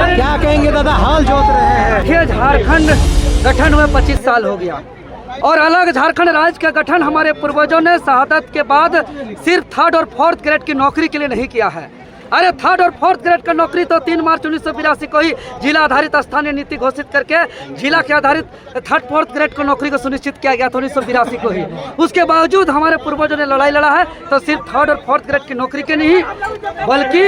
क्या कहेंगे दादा, हाल जोत रहे हैं? देखिए, झारखंड गठन हुए 25 साल हो गया और अलग झारखंड राज्य का गठन हमारे पूर्वजों ने शहादत के बाद सिर्फ 3rd और 4th ग्रेड की नौकरी के लिए नहीं किया है। अरे 3rd और 4th ग्रेड का नौकरी तो 3 मार्च 1982 को ही जिला आधारित स्थानीय नीति घोषित करके जिला के आधारित 3rd 4th ग्रेड को नौकरी को सुनिश्चित किया गया था 1982 को ही। उसके बावजूद हमारे पूर्वजों ने लड़ाई लड़ा है तो सिर्फ 3rd और 4th ग्रेड की नौकरी के नहीं, बल्कि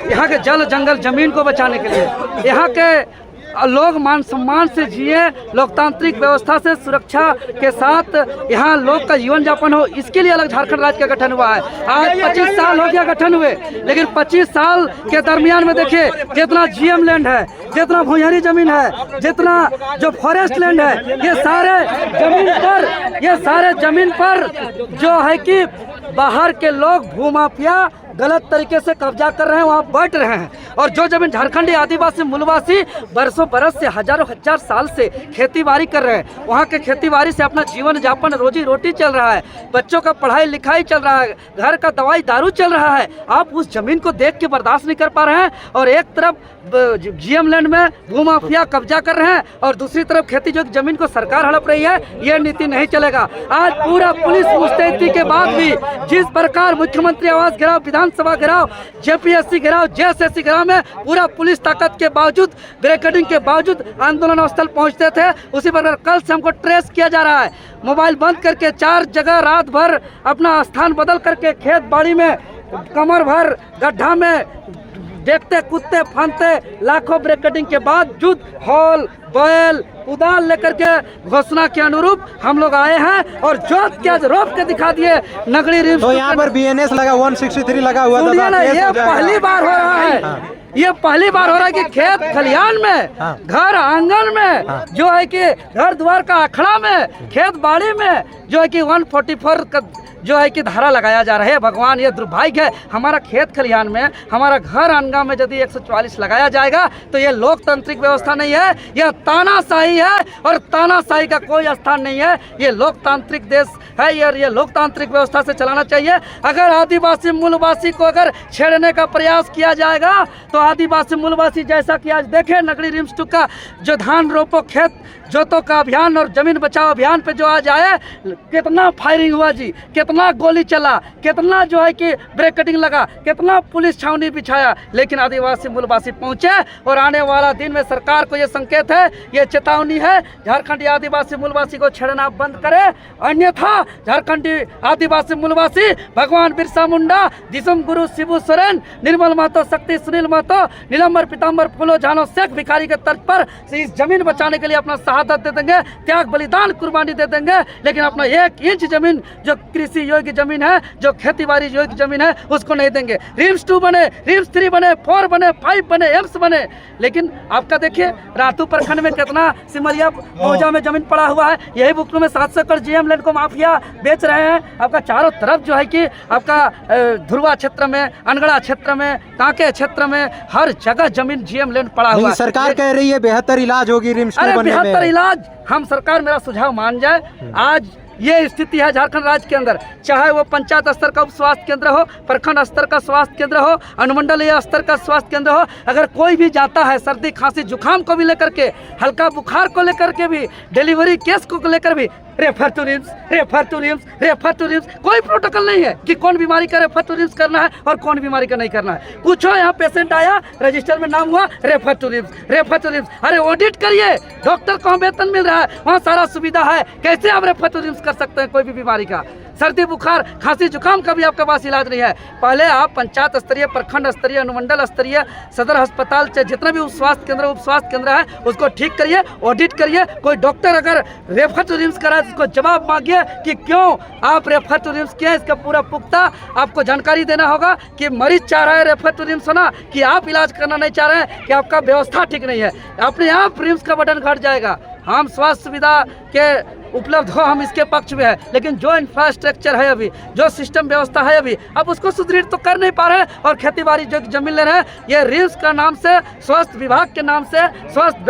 यहाँ के जल जंगल जमीन को बचाने के लिए, यहाँ के लोग मान सम्मान से जिए, लोकतांत्रिक व्यवस्था से सुरक्षा के साथ यहाँ लोग का जीवन यापन हो, इसके लिए अलग झारखंड राज्य का गठन हुआ है। आज 25 साल हो गया गठन हुए, लेकिन 25 साल के दरमियान में देखिए जितना जीएम लैंड है, जितना भूंयरी जमीन है, जितना जो फॉरेस्ट लैंड है, ये सारे जमीन पर जो है कि बाहर के लोग भूमाफिया गलत तरीके से कब्जा कर रहे हैं, वहाँ बैठ रहे हैं। और जो जमीन झारखंडी आदिवासी मूलवासी बरसों बरस से हजारों हजार साल से खेती बाड़ी कर रहे हैं, वहाँ के खेती बाड़ी से अपना जीवन यापन रोजी रोटी चल रहा है, बच्चों का पढ़ाई लिखाई चल रहा है, घर का दवाई दारू चल रहा है। आप उस जमीन को देख के बर्दाश्त नहीं कर पा रहे हैं और एक तरफ जीएम लैंड में भूमाफिया कब्जा कर रहे हैं और दूसरी तरफ खेती जो जमीन को सरकार हड़प रही है, ये नीति नहीं चलेगा। आज पूरा पुलिस मुस्तैदी के बाद भी जिस प्रकार मुख्यमंत्री आवास गिराव, विधानसभा गिराव, जेपीएससी गिराव, जेएसएससी गिराव में पूरा पुलिस ताकत के बावजूद, बैरिकेडिंग के बावजूद आंदोलन स्थल पहुंचते थे, उसी प्रकार कल से हमको ट्रेस किया जा रहा है। मोबाइल बंद करके 4 जगह रात भर अपना स्थान बदल करके खेत बाड़ी में कमर भर गड्ढा में देखते कुत्ते फानते, लाखों बैरिकेडिंग के बावजूद हॉल बैल कुदाल लेकर के घोषणा के अनुरूप हम लोग आए हैं और जोत के आज रोप के दिखा दिए नगरी रिम्स। तो यहाँ पर बीएनएस लगा, 163 लगा हुआ था। ये पहली बार हो रहा है, ये पहली बार हो रहा है कि खेत खलिहान में, घर आंगन में, जो है कि घर द्वार का अखड़ा में, खेत बाड़ी में जो है कि 144 का जो है कि धारा लगाया जा रहा है। भगवान, ये दुर्भाग्य है। हमारा खेत खलिहान में, हमारा घर आंगन में यदि 144 लगाया जाएगा तो ये लोकतांत्रिक व्यवस्था नहीं है, यह तानाशाही है और तानाशाही का कोई स्थान नहीं है। ये लोकतांत्रिक देश है यार, ये लोकतांत्रिक व्यवस्था से चलाना चाहिए। अगर आदिवासी मूलवासी को अगर छेड़ने का प्रयास किया जाएगा तो आदिवासी मूलवासी, जैसा कि आज देखें नगरी रिम्स 2 का जो धान रोपो खेत जोतों का अभियान और जमीन बचाओ अभियान पे जो आज आए, कितना फायरिंग हुआ जी, कितना गोली चला, कितना जो है कि बैरिकेडिंग लगा, कितना पुलिस छावनी बिछाया, लेकिन आदिवासी मूलवासी पहुंचे। और आने वाला दिन में सरकार को ये संकेत है, ये चेतावनी है, झारखंडी आदिवासी मूलवासी को छेड़ना बंद करे, अन्यथा झारखंडी आदिवासी मूलवासी भगवान बिरसा मुंडा, दिसम गुरु शिबू सोरेन, निर्मल महतो, शक्ति सुनील महतो, नीलम्बर पीताम्बर फूलो जानो शेख भिखारी के तर्ज पर इस जमीन बचाने के लिए अपना शहादत दे देंगे, त्याग बलिदान कुर्बानी दे देंगे, लेकिन अपना 1 इंच जमीन जो कृषि योग्य जमीन है, जो खेती बाड़ी योग्य जमीन है, उसको नहीं देंगे। रिम्स 2 बने, रिम्स 3 बने, 4 बने, 5 बने, एम्स बने, लेकिन आपका देखिए रातू प्रखंड में कितना सिमरिया मौजा में जमीन पड़ा हुआ है। यही बुकनों में 700 एकड़ जीएम लैंड को माफिया बेच रहे हैं। आपका चारों तरफ जो है कि आपका धुरवा क्षेत्र में, अनगढ़ा क्षेत्र में, कांके क्षेत्र में हर जगह जमीन जीएम लैंड पड़ा हुआ है। सरकार कह रही है बेहतर इलाज होगी रिम्स 2 बनने में। बेहतर इलाज, हम सरकार मेरा सुझाव मान जाए। आज ये स्थिति है झारखंड राज्य के अंदर, चाहे वो पंचायत स्तर का उप स्वास्थ्य केंद्र हो, प्रखंड स्तर का स्वास्थ्य केंद्र हो, अनुमंडलीय स्तर का स्वास्थ्य केंद्र हो, अगर कोई भी जाता है सर्दी खांसी जुकाम को भी लेकर के, हल्का बुखार को लेकर के भी, डिलीवरी केस को लेकर भी refer to RIMS, refer to RIMS, refer to RIMS. कोई प्रोटोकॉल नहीं है कि कौन बीमारी का रेफर टू रिम्स करना है और कौन बीमारी का नहीं करना है। पूछो, यहाँ पेशेंट आया, रजिस्टर में नाम हुआ, refer to RIMS, refer to RIMS. अरे ऑडिट करिए, डॉक्टर को वेतन मिल रहा है, वहाँ सारा सुविधा है, कैसे आप रेफर टू रिम्स कर सकते हैं कोई भी बीमारी का? सर्दी बुखार खांसी जुकाम का भी आपके पास इलाज नहीं है। पहले आप पंचायत स्तरीय, प्रखंड स्तरीय, अनुमंडल स्तरीय, सदर अस्पताल से जितना भी स्वास्थ्य केंद्र उप स्वास्थ्य केंद्र है उसको ठीक करिए, ऑडिट करिए। कोई डॉक्टर अगर रेफर टू रिम्स कराए उसको जवाब मांगिए कि क्यों आप रेफर टू रिम्स किए, इसका पूरा पुख्ता आपको जानकारी देना होगा कि मरीज चाह रहा है रेफर टू रिम्स होना, कि आप इलाज करना नहीं चाह रहे हैं, कि आपका व्यवस्था ठीक नहीं है। अपने आप रिम्स का बटन घट जाएगा। हम स्वास्थ्य सुविधा के उपलब्ध हो, हम इसके पक्ष में है। लेकिन जो इंफ्रास्ट्रक्चर है अभी, जो सिस्टम व्यवस्था है अभी, अब उसको सुदृढ़ तो कर नहीं पा रहे हैं। और खेती बाड़ी जो जमीन ले रहे हैं, ये रिम्स का नाम से, स्वास्थ्य विभाग के नाम से, स्वास्थ्य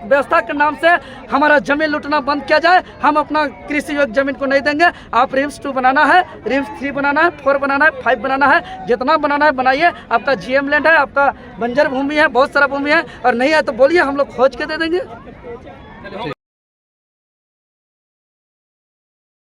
व्यवस्था के नाम से हमारा जमीन लूटना बंद किया जाए। हम अपना कृषि योग्य जमीन को नहीं देंगे। आप रिम्स 2 बनाना है, रिम्स 3 बनाना है, 4 बनाना है, 5 बनाना है, जितना बनाना है बनाइए। आपका GM लैंड है, आपका बंजर भूमि है, बहुत सारा भूमि है, और नहीं है तो बोलिए, हम लोग खोज के दे देंगे।